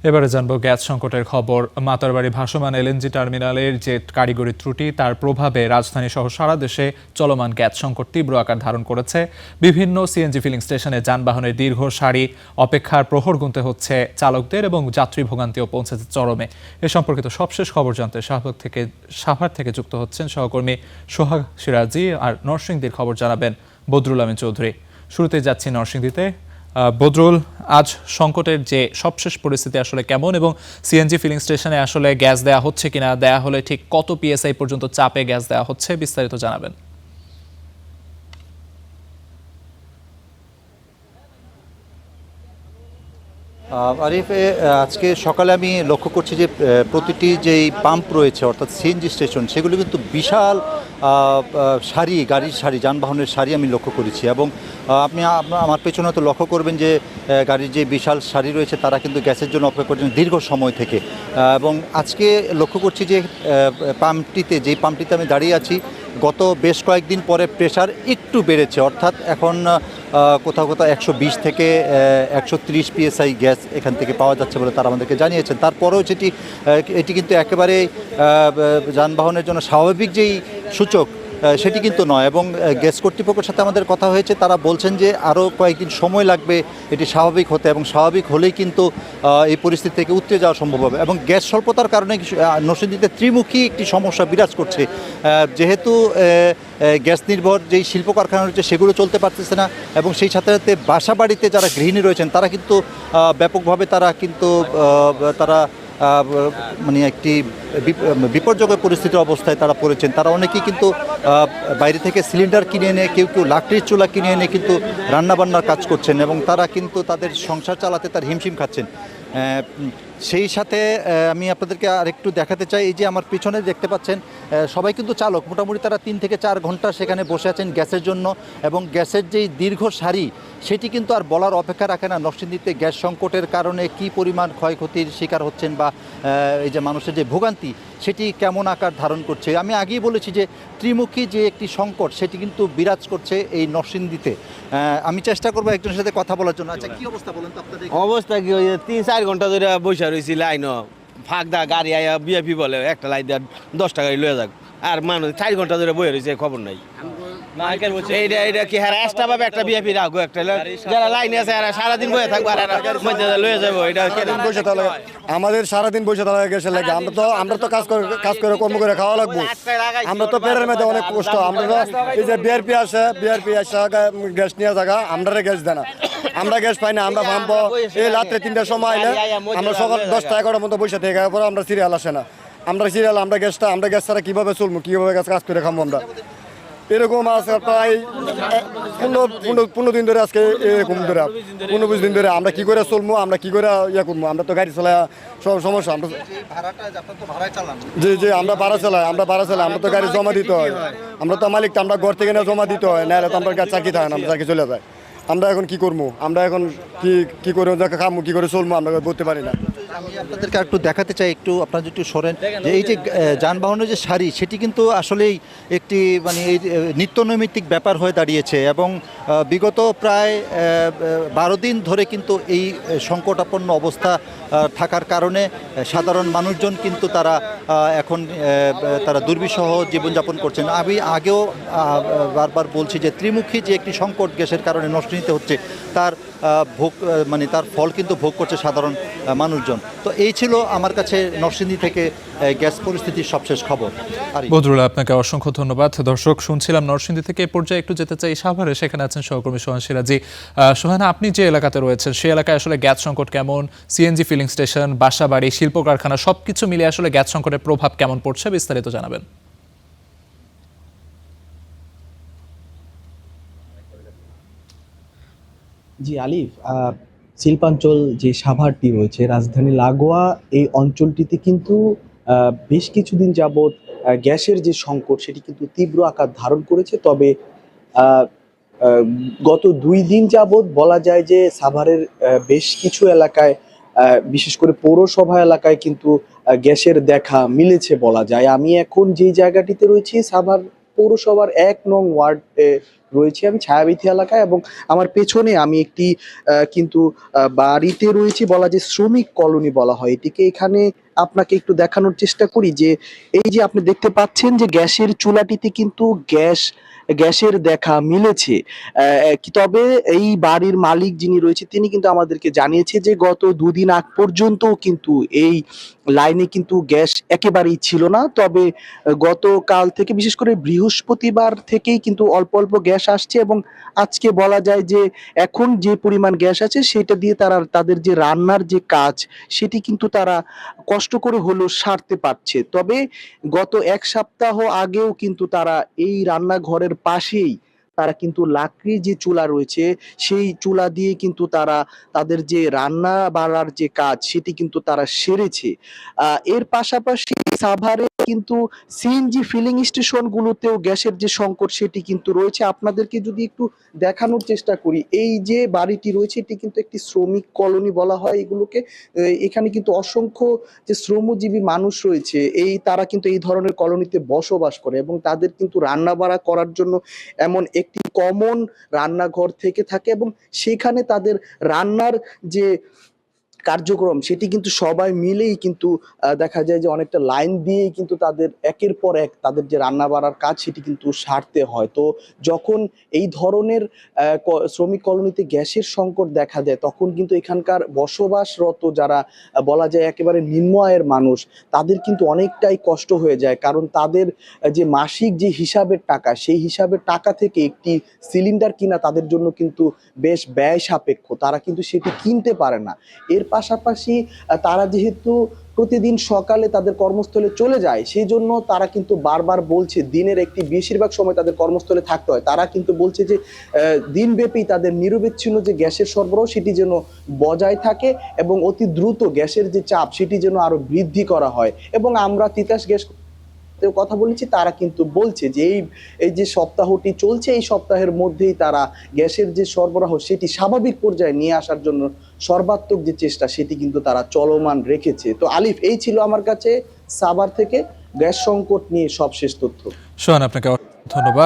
এবারে জানবো গ্যাস সংকটের খবর। মাতারবাড়ি ভাসমান এলএনজি টার্মিনালের যে কারিগরি ত্রুটি তার প্রভাবে রাজধানী সহ সারা দেশে চলমান গ্যাস সংকট তীব্র আকার ধারণ করেছে। বিভিন্ন সিএনজি ফিলিং স্টেশনে যানবাহনের দীর্ঘ সারি অপেক্ষার প্রহর গুনতে হচ্ছে চালকদের এবং যাত্রী ভোগান্তিও পৌঁছেছে চরমে। এ সম্পর্কিত সবশেষ খবর জানতে সাভার থেকে যুক্ত হচ্ছেন সহকর্মী সোহাগ সিরাজি, আর নরসিংদীর খবর জানাবেন বদরুল আমিন চৌধুরী। শুরুতে যাচ্ছি নরসিংদীতে। বদরুল, আজ সংকটের যে সবশেষ পরিস্থিতি আসলে কেমন এবং সিএনজি ফিলিং স্টেশনে আসলে গ্যাস দেওয়া হচ্ছে কিনা, দেয়া হলে ঠিক কত পিএসআই পর্যন্ত চাপে গ্যাস দেওয়া হচ্ছে, বিস্তারিত জানাবেন। আরিফ, আজকে সকালে আমি লক্ষ্য করছি যে প্রতিটি যেই পাম্প রয়েছে অর্থাৎ সিএনজি স্টেশন সেগুলো কিন্তু বিশাল সারি, গাড়ির সারি, যানবাহনের সারি আমি লক্ষ্য করেছি। এবং আপনি আমার পেছনে তো লক্ষ্য করবেন যে গাড়ির যে বিশাল সারি রয়েছে তারা কিন্তু গ্যাসের জন্য অপেক্ষা করছেন দীর্ঘ সময় থেকে। এবং আজকে লক্ষ্য করছি যে যেই পাম্পটিতে আমি দাঁড়িয়ে আছি, গত বেশ কয়েকদিন পরে প্রেশার একটু বেড়েছে, অর্থাৎ এখন কোথাও কোথাও 120 থেকে 130 পিএসআই গ্যাস এখান থেকে পাওয়া যাচ্ছে বলে তারা আমাদেরকে জানিয়েছেন। তারপরেও এটি কিন্তু একেবারে যানবাহনের জন্য স্বাভাবিক যেই সূচক সেটি কিন্তু নয়। এবং গ্যাস কর্তৃপক্ষের সাথে আমাদের কথা হয়েছে, তারা বলছেন যে আরও কয়েকদিন সময় লাগবে এটি স্বাভাবিক হতে, এবং স্বাভাবিক হলেই কিন্তু এই পরিস্থিতি থেকে উতরে যাওয়া সম্ভব হবে। এবং গ্যাস স্বল্পতার কারণে নরসিংদীতে ত্রিমুখী একটি সমস্যা বিরাজ করছে। যেহেতু গ্যাস নির্ভর যেই শিল্প কারখানা রয়েছে সেগুলো চলতে পারতেছে না, এবং সেই সাথে সাথে বাসা বাড়িতে যারা গৃহিণী রয়েছেন তারা কিন্তু ব্যাপকভাবে তারা মানে একটি বিপর্যয় পরিস্থিতির অবস্থায় তারা পড়েছেন। তারা অনেকেই কিন্তু বাইরে থেকে সিলিন্ডার কিনে এনে, কেউ লাকড়ির চুলা কিনে এনে কিন্তু রান্নাবান্নার কাজ করছেন, এবং তারা কিন্তু তাদের সংসার চালাতে তার হিমশিম খাচ্ছেন। সেই সাথে আমি আপনাদেরকে আরেকটু দেখাতে চাই, এই যে আমার পিছনে দেখতে পাচ্ছেন সবাই কিন্তু চালক, মোটামুটি তারা 3 থেকে 4 ঘন্টা সেখানে বসে আছেন গ্যাসের জন্য। এবং গ্যাসের যেই দীর্ঘ সারি সেটি কিন্তু আর বলার অপেক্ষা রাখে না। নরসিংদীতে গ্যাস সংকটের কারণে কি পরিমাণ ক্ষয়ক্ষতির শিকার হচ্ছেন বা এই যে মানুষের যে ভোগান্তি সেটি কেমন আকার ধারণ করছে। আমি আগেই বলেছি যে ত্রিমুখী যে একটি সংকট সেটি কিন্তু বিরাজ করছে এই নরসিংদীতে। আমি চেষ্টা করবো একজনের সাথে কথা বলার জন্য। আচ্ছা, কি অবস্থা বলেন তো আপনাদের? অবস্থা কি, ওই 3-4 ঘন্টা ধরে বসে রয়েছি লাইন, ফাঁকদা গাড়ি আয়া বিএপি বলে একটা লাইন দেওয়ার 10 টাকা লয়ে যাক, আর মানুষ 4 ঘন্টা ধরে বসে রয়েছে, খবর নাই। এইটা কি হ্যাঁ এক্সট্রা ভাবে একটা বিএপি রাখবো, একটা যারা লাইনে আছে এরা সারাদিন বসে থাকবো আর মধ্যে লয়ে যাবো। এটা বসে তাহলে আমাদের সারাদিন বসে তাহলে গ্যাসের লাগে, আমরা তো কাজ করে কর্ম করে খাওয়া লাগবো। আমরা তো পেটের মধ্যে অনেক কষ্ট। আমরা এই যে বিআরপি আসে গ্যাস নিয়ে থাকা, আমরা গ্যাস দেয় না, আমরা গ্যাস পাই না। আমরা ভাববো এই রাত্রে 3টার সময় আইলে আমরা সকাল 10টা-11টার মধ্যে বসে থেকে পরে আমরা সিরিয়াল আসে না। আমরা গ্যাস ছাড়া কীভাবে চলবো, কীভাবে কাজ করে খাবো? আমরা এরকম আছে প্রায় 15 দিন ধরে, আজকে এরকম ধরে 15-20 দিন ধরে আমরা কি করে চলবো, আমরা কি করে করবো? আমরা তো গাড়ি চালাই, সব সমস্যা। আমরা জি আমরা ভাড়া চালাই, আমরা তো গাড়ি জমা দিতে হয়। আমরা তো মালিকটা, আমরা ঘর থেকে জমা দিতে হয়, নাহলে তো আমরা চাকরি থাকে না, আমরা চাকরি চলে যায়। আমরা এখন কি করবো? আমরা এখন কি করে খাবো, কি করে চলবো আমরা বলতে পারি না। আমি আপনাদেরকে একটু দেখাতে চাই, আপনারা যদি সরেন, যে এই যে যানবাহনের যে সারি সেটি কিন্তু আসলেই একটি মানে এই নিত্যনৈমিত্তিক ব্যাপার হয়ে দাঁড়িয়েছে। এবং বিগত প্রায় 12 দিন ধরে কিন্তু এই সংকটাপন্ন অবস্থা থাকার কারণে সাধারণ মানুষজন কিন্তু এখন দুর্বিষহ জীবনযাপন করছেন। আমি আগেও বারবার বলছি যে ত্রিমুখী যে একটি সংকট গ্যাসের কারণে নষ্ট নিতে হচ্ছে, তার ফল কিন্তু ভোগ করছে সাধারণ মানুষজন। তো এই ছিল আমার কাছে নরসিংদী থেকে গ্যাস পরিস্থিতির সবশেষ খবর। বদরুল, আপনাকে অসংখ্য ধন্যবাদ। দর্শক, শুনছিলাম নরসিংদী থেকে। এই পর্যায়ে একটু যেতে চাই সাভারে, সেখানে আছেন সহকর্মী সোহান সিরাজি। সোহানা, আপনি যে এলাকাতে রয়েছেন সেই এলাকায় আসলে গ্যাস সংকট কেমন? সিএনজি ফিলিং স্টেশন, বাসা বাড়ি, শিল্প কারখানা সবকিছু মিলে আসলে গ্যাস সংকটের প্রভাব কেমন পড়ছে, বিস্তারিত জানাবেন। জি আলিফ, শিল্পাঞ্চল যে সাভারটি রয়েছে রাজধানী লাগোয়া, এই অঞ্চলটিতে কিন্তু বেশ কিছুদিন যাবৎ গ্যাসের যে সংকট সেটি কিন্তু তীব্র আকার ধারণ করেছে। তবে গত 2 দিন যাবৎ বলা যায় যে সাভারের বেশ কিছু এলাকায়, বিশেষ করে পৌরসভা এলাকায় কিন্তু গ্যাসের দেখা মিলেছে বলা যায়। আমি এখন যে জায়গাটিতে রয়েছি সাভার পৌরসভার 1 নং ওয়ার্ড রয়েছে আমি ছায়াবীথি এলাকায়, এবং আমার পেছনে আমি একটি কিন্তু বাড়িতে রয়েছি, বলা যায় শ্রমিক কলোনি বলা হয় এটিকে। এখানে আপনাকে একটু দেখানোর চেষ্টা করি যে এই যে আপনি দেখতে পাচ্ছেন যে গ্যাসের চুলাটিতে কিন্তু গ্যাসের দেখা মিলেছে। তবে এই বাড়ির মালিক যিনি রয়েছে তিনি কিন্তু আমাদেরকে জানিয়েছে যে গত দুদিন আগ পর্যন্ত কিন্তু এই লাইনে কিন্তু গ্যাস একেবারেই ছিল না। তবে গতকাল থেকে, বিশেষ করে বৃহস্পতিবার থেকেই কিন্তু অল্প অল্প গ্যাস আসছে, এবং আজকে বলা যায় যে এখন যে পরিমাণ গ্যাস আছে সেটা দিয়ে তাদের যে রান্নার যে কাজ সেটি কিন্তু তারা কষ্ট করে হলেও সারতে পারছে। তবে গত এক সপ্তাহ আগেও কিন্তু তারা এই রান্নাঘরের পাশেই তারা কিন্তু লাকড়ির যে চুলা রয়েছে সেই চুলা দিয়ে কিন্তু তারা তাদের যে রান্না বাড়ার যে কাজ সেটি কিন্তু তারা সেরেছে। এর পাশাপাশি সাভারে কিন্তু সিএনজি ফিলিং স্টেশন গুলোতেও গ্যাসের যে সংকট সেটি কিন্তু রয়েছে। আপনাদেরকে যদি একটু দেখানোর চেষ্টা করি, এই যে বাড়িটি রয়েছে এটি কিন্তু একটি শ্রমিক কলোনি বলা হয় এগুলোকে। এখানে কিন্তু অসংখ্য যে শ্রমজীবী মানুষ রয়েছে তারা কিন্তু এই ধরনের কলোনিতে বসবাস করে, এবং তাদের কিন্তু রান্না বাড়া করার জন্য এমন একটি কমন রান্নাঘর থেকে থাকে, এবং সেখানে তাদের রান্নার যে কার্যক্রম সেটি কিন্তু সবাই মিলেই কিন্তু দেখা যায় যে অনেকটা লাইন দিয়েই কিন্তু তাদের একের পর এক তাদের যে রান্না বাড়ার কাজ সেটি কিন্তু সারতে হয়। তো যখন এই ধরনের শ্রমিক কলোনিতে গ্যাসের সংকট দেখা দেয় তখন কিন্তু এখানকার বসবাসরত যারা বলা যায় একেবারে নিম্ন আয়ের মানুষ তাদের কিন্তু অনেকটাই কষ্ট হয়ে যায়, কারণ তাদের যে মাসিক যে হিসাবের টাকা সেই হিসাবের টাকা থেকে একটি সিলিন্ডার কিনা তাদের জন্য কিন্তু বেশ ব্যয় সাপেক্ষ, তারা কিন্তু সেটি কিনতে পারে না। এর পাশাপাশি তারা যেহেতু প্রতিদিন সকালে তাদের কর্মস্থলে চলে যায় সেই জন্য তারা কিন্তু বারবার বলছে দিনের একটি বেশিরভাগ সময় তাদের কর্মস্থলে থাকতে হয়। তারা কিন্তু বলছে যে দিনব্যাপী তাদের নিরবিচ্ছিন্ন যে গ্যাসের সরবরাহ সেটি যেন বজায় থাকে, এবং অতি দ্রুত গ্যাসের যে চাপ সেটি যেন আরো বৃদ্ধি করা হয়। এবং আমরা তিতাস গ্যাস কথা বলেছি, তারা কিন্তু বলছে যে এই যে সপ্তাহটি চলছে এই সপ্তাহের মধ্যেই তারা গ্যাসের যে সরবরাহ সেটি স্বাভাবিক পর্যায়ে নিয়ে আসার জন্য সর্বাত্মক যে চেষ্টা সেটি কিন্তু তারা চলমান রেখেছে। তো আলিফ, এই ছিল আমার কাছে সাভার থেকে গ্যাস সংকট নিয়ে সবশেষ তথ্য। সোহান, আপনাকে ধন্যবাদ।